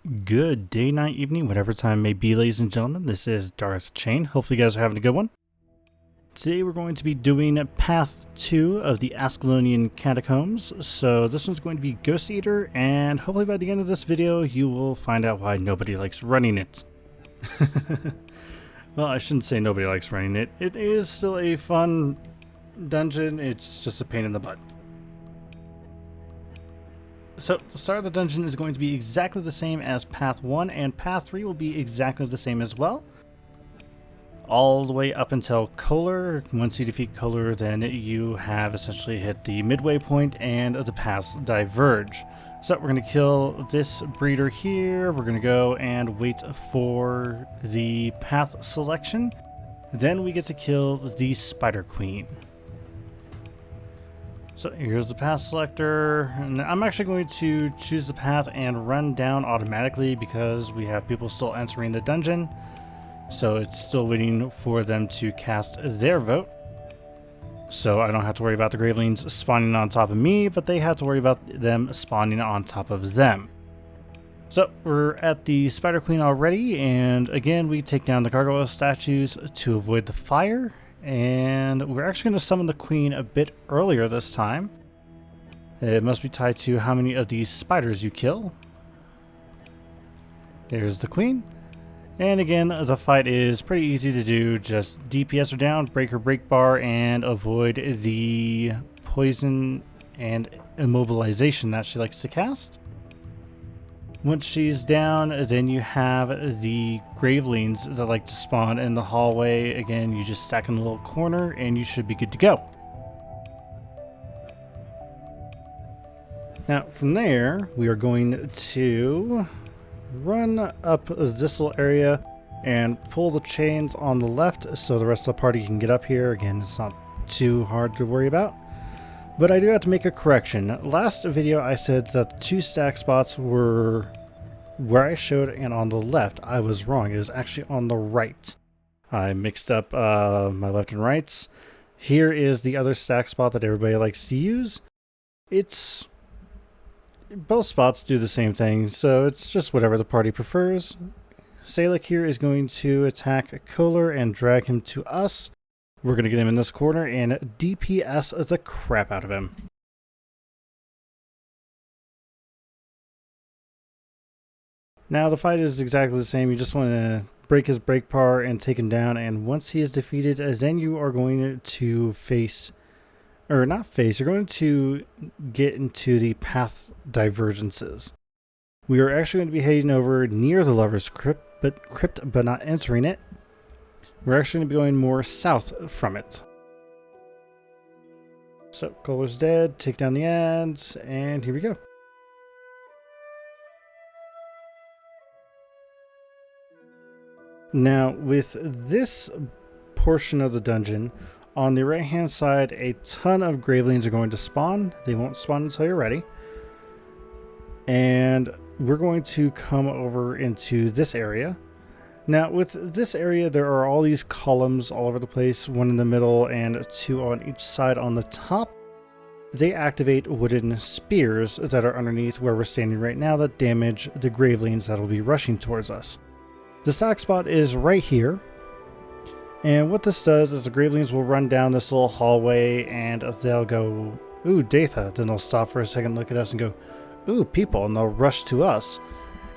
Good day, night, evening, whatever time it may be, ladies and gentlemen. This is Darth Chain. Hopefully you guys are having a good one. Today we're going to be doing Path 2 of the Ascalonian Catacombs. So this one's going to be Ghost Eater, and hopefully by the end of this video you will find out why nobody likes running it. Well, I shouldn't say nobody likes running it. It is still a fun dungeon, it's just a pain in the butt. So, the start of the dungeon is going to be exactly the same as Path 1, and Path 3 will be exactly the same as well. All the way up until Kohler. Once you defeat Kohler, then you have essentially hit the midway point and the paths diverge. So we're going to kill this breeder here, we're going to go and wait for the path selection. Then we get to kill the Spider Queen. So here's the path selector, and I'm actually going to choose the path and run down automatically because we have people still entering the dungeon. So it's still waiting for them to cast their vote. So I don't have to worry about the Gravelings spawning on top of me, but they have to worry about them spawning on top of them. So we're at the Spider Queen already, and again we take down the gargoyle statues to avoid the fire. And we're actually going to summon the queen a bit earlier this time. It must be tied to how many of these spiders you kill. There's the queen. And again, the fight is pretty easy to do. Just DPS her down, break her break bar, and avoid the poison and immobilization that she likes to cast. Once she's down, then you have the Gravelings that like to spawn in the hallway. Again, you just stack in the little corner and you should be good to go. Now, from there, we are going to run up this little area and pull the chains on the left so the rest of the party can get up here. Again, it's not too hard to worry about. But I do have to make a correction. Last video I said that the 2 stack spots were where I showed and on the left. I was wrong. It was actually on the right. I mixed up my left and rights. Here is the other stack spot that everybody likes to use. Both spots do the same thing, so it's just whatever the party prefers. Salik here is going to attack Kohler and drag him to us. We're going to get him in this corner and DPS the crap out of him. Now the fight is exactly the same. You just want to break his break bar and take him down, and once he is defeated, then you are going to you're going to get into the path divergences. We are actually going to be heading over near the Lover's Crypt, but not entering it. We're actually going to be going more south from it. So, Kohler's dead, take down the ads, and here we go. Now, with this portion of the dungeon, on the right hand side, a ton of Gravelings are going to spawn. They won't spawn until you're ready. And we're going to come over into this area. Now, with this area, there are all these columns all over the place, 1 in the middle and 2 on each side on the top. They activate wooden spears that are underneath where we're standing right now that damage the Gravelings that will be rushing towards us. The stack spot is right here. And what this does is the Gravelings will run down this little hallway and they'll go, ooh, Datha. Then they'll stop for a second, look at us and go, ooh, people, and they'll rush to us.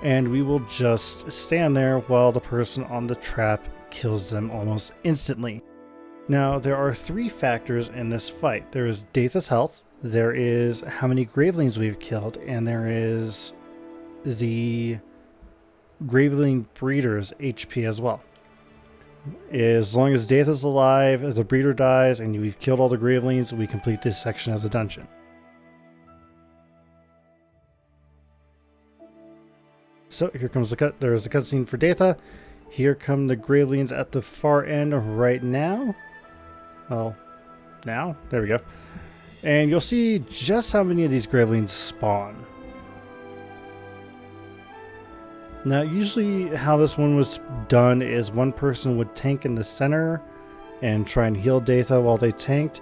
And we will just stand there while the person on the trap kills them almost instantly. Now, there are 3 factors in this fight. There is Datha's health, there is how many Gravelings we've killed, and there is the Graveling breeder's HP as well. As long as Datha's alive, the breeder dies, and we've killed all the Gravelings, we complete this section of the dungeon. So here comes the cut. There's a cutscene for Datha. Here come the Gravelings at the far end right now. Well, now? There we go. And you'll see just how many of these Gravelings spawn. Now, usually how this one was done is one person would tank in the center and try and heal Datha while they tanked,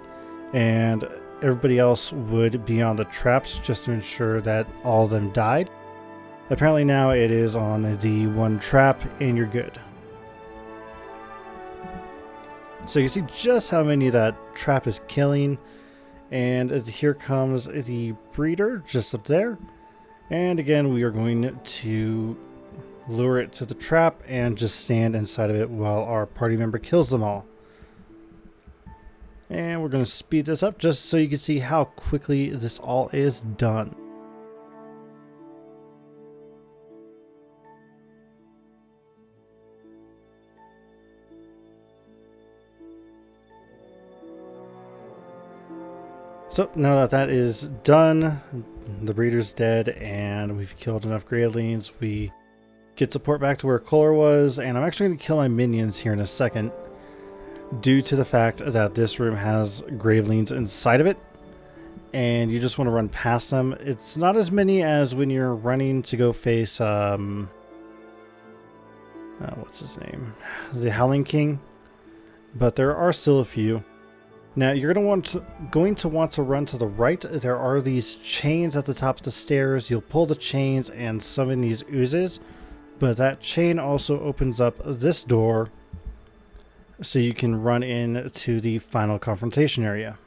and everybody else would be on the traps just to ensure that all of them died. Apparently now it is on the one trap and you're good. So you see just how many that trap is killing. And here comes the breeder just up there. And again, we are going to lure it to the trap and just stand inside of it while our party member kills them all. And we're going to speed this up just so you can see how quickly this all is done. So now that that is done, the breeder's dead and we've killed enough gravelings, we get support back to where Kohler was, and I'm actually going to kill my minions here in a second due to the fact that this room has gravelings inside of it and you just want to run past them. It's not as many as when you're running to go face what's his name? The Howling King, but there are still a few. Now you're going to want to run to the right. There are these chains at the top of the stairs. You'll pull the chains and summon these oozes, but that chain also opens up this door so you can run into the final confrontation area.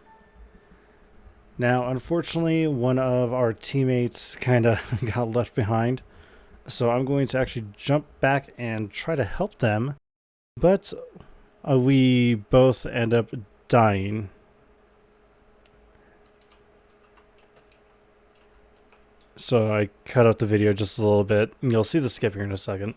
Now unfortunately one of our teammates kind of got left behind, so I'm going to actually jump back and try to help them, but we both end up dying. So I cut out the video just a little bit, and you'll see the skip here in a second.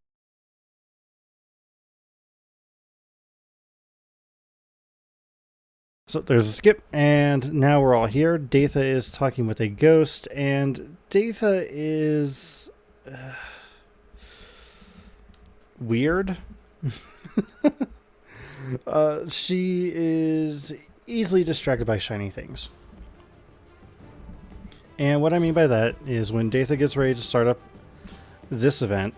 So there's a skip, and now we're all here. Datha is talking with a ghost, and Datha is weird. She is easily distracted by shiny things. And what I mean by that is when Datha gets ready to start up this event,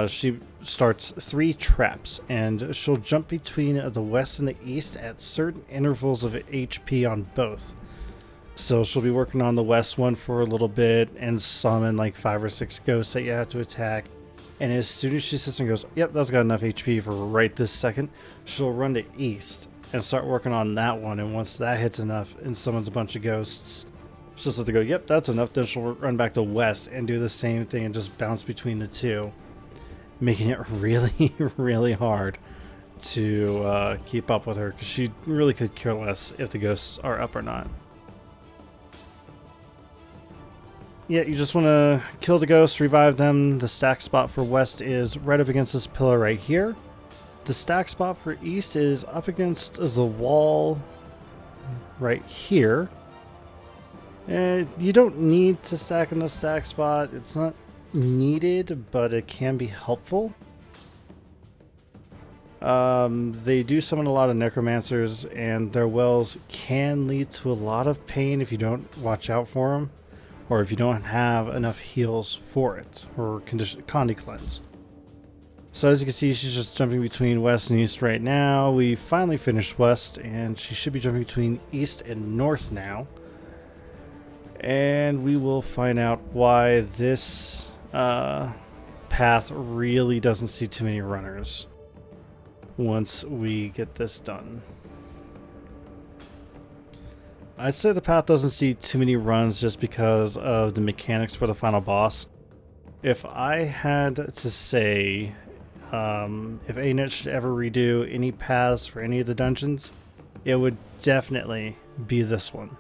she starts 3 traps, and she'll jump between the west and the east at certain intervals of HP on both. So she'll be working on the west one for a little bit and summon like 5 or 6 ghosts that you have to attack. And as soon as she sits and goes, yep, that's got enough HP for right this second, she'll run to east and start working on that one. And once that hits enough and summons a bunch of ghosts, she'll start to go, yep, that's enough. Then she'll run back to west and do the same thing and just bounce between the two, making it really, really hard to keep up with her, because she really could care less if the ghosts are up or not. Yeah, you just want to kill the ghosts, revive them. The stack spot for west is right up against this pillar right here. The stack spot for east is up against the wall right here. And you don't need to stack in the stack spot. It's not needed, but it can be helpful. They do summon a lot of necromancers, and their wells can lead to a lot of pain if you don't watch out for them, or if you don't have enough heals for it, or Condi Cleanse. So as you can see, she's just jumping between west and east right now. We finally finished west, and she should be jumping between east and north now. And we will find out why this path really doesn't see too many runners once we get this done. I'd say the path doesn't see too many runs just because of the mechanics for the final boss. If I had to say, if ANET should ever redo any paths for any of the dungeons, it would definitely be this one,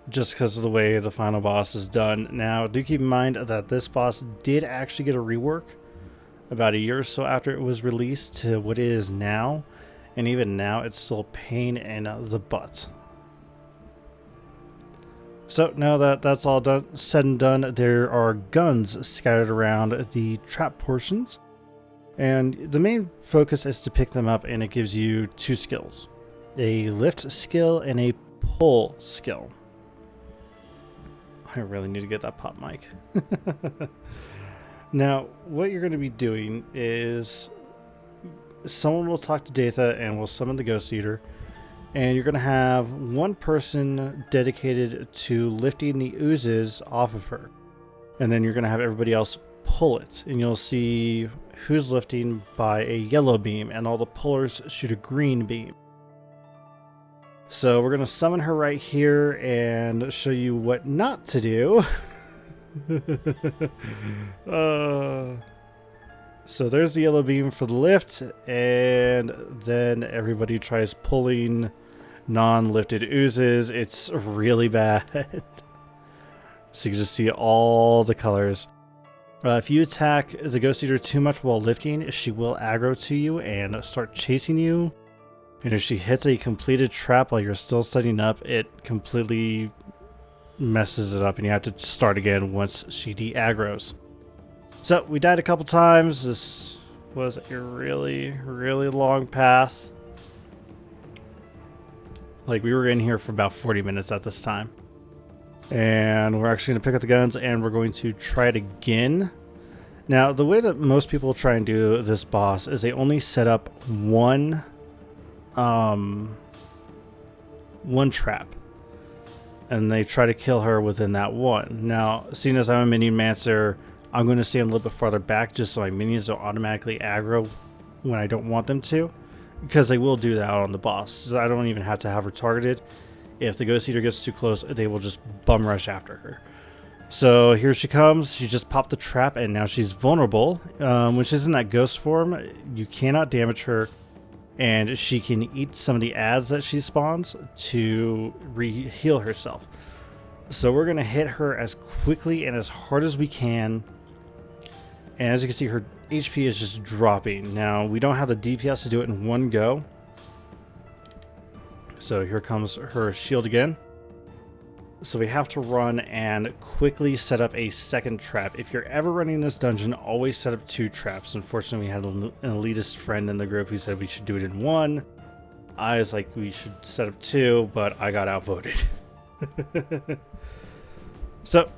just because of the way the final boss is done. Now, do keep in mind that this boss did actually get a rework about a year or so after it was released to what it is now, and even now it's still a pain in the butt. So now that that's all done, said and done, there are guns scattered around the trap portions, and the main focus is to pick them up, and it gives you 2 skills, a lift skill and a pull skill. I really need to get that pop mic. Now, what you're going to be doing is someone will talk to Datha and will summon the Ghost Eater, and you're going to have one person dedicated to lifting the oozes off of her, and then you're going to have everybody else pull it, and you'll see who's lifting by a yellow beam, and all the pullers shoot a green beam. So we're going to summon her right here and show you what not to do. So there's the yellow beam for the lift, and then everybody tries pulling non-lifted oozes. It's really bad. So you can just see all the colors. If you attack the Ghost Eater too much while lifting, she will aggro to you and start chasing you. And if she hits a completed trap while you're still setting up, it completely messes it up and you have to start again once she de-aggroes. So we died a couple times. This was a really, really long path. Like, we were in here for about 40 minutes at this time. And we're actually going to pick up the guns and we're going to try it again. Now, the way that most people try and do this boss is they only set up one trap. And they try to kill her within that one. Now, seeing as I'm a minion mancer, I'm going to stand a little bit farther back just so my minions don't automatically aggro when I don't want them to. Because they will do that on the boss. So I don't even have to have her targeted. If the Ghost Eater gets too close, they will just bum rush after her. So here she comes. She just popped the trap and now she's vulnerable. When she's in that ghost form, you cannot damage her. And she can eat some of the ads that she spawns to heal herself. So we're going to hit her as quickly and as hard as we can. And as you can see, her HP is just dropping. Now, we don't have the DPS to do it in one go. So here comes her shield again. So we have to run and quickly set up a second trap. If you're ever running this dungeon, always set up 2 traps. Unfortunately, we had an elitist friend in the group who said we should do it in 1. I was like, we should set up 2, but I got outvoted. So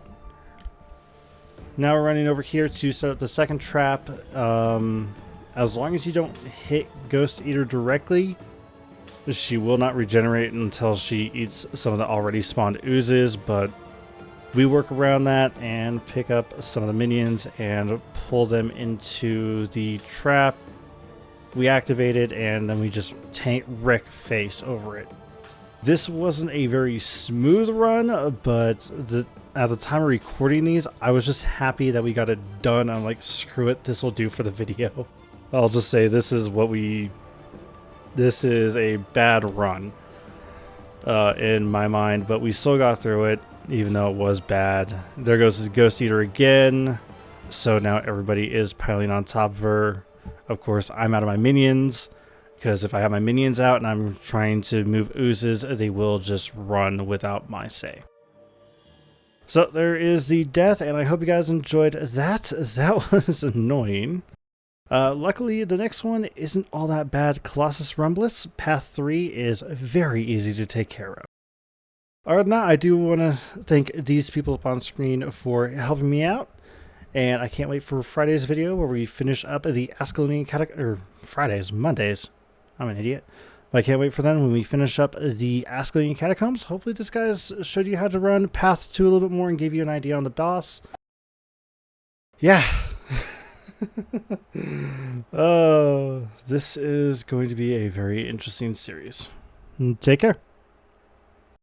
now we're running over here to set up the second trap. As long as you don't hit Ghost Eater directly, she will not regenerate until she eats some of the already spawned oozes, but we work around that and pick up some of the minions and pull them into the trap. We activate it and then we just wreck face over it. This wasn't a very smooth run, but at the time of recording these, I was just happy that we got it done. I'm like, screw it, this will do for the video. I'll just say this is a bad run in my mind, but we still got through it, even though it was bad. There goes the Ghost Eater again. So now everybody is piling on top of her. Of course, I'm out of my minions, because if I have my minions out and I'm trying to move oozes, they will just run without my say. So there is the death, and I hope you guys enjoyed that. That was annoying. Luckily, the next one isn't all that bad. Colossus Rumblus, Path 3 is very easy to take care of. Other than that, I do want to thank these people up on screen for helping me out. And I can't wait for Friday's video where we finish up the Ascalonian Catacombs, or Mondays. I'm an idiot. But I can't wait for that when we finish up the Ascalonian Catacombs. Hopefully this guy's showed you how to run Path 2 a little bit more and gave you an idea on the boss. Yeah. This is going to be a very interesting series. Take care.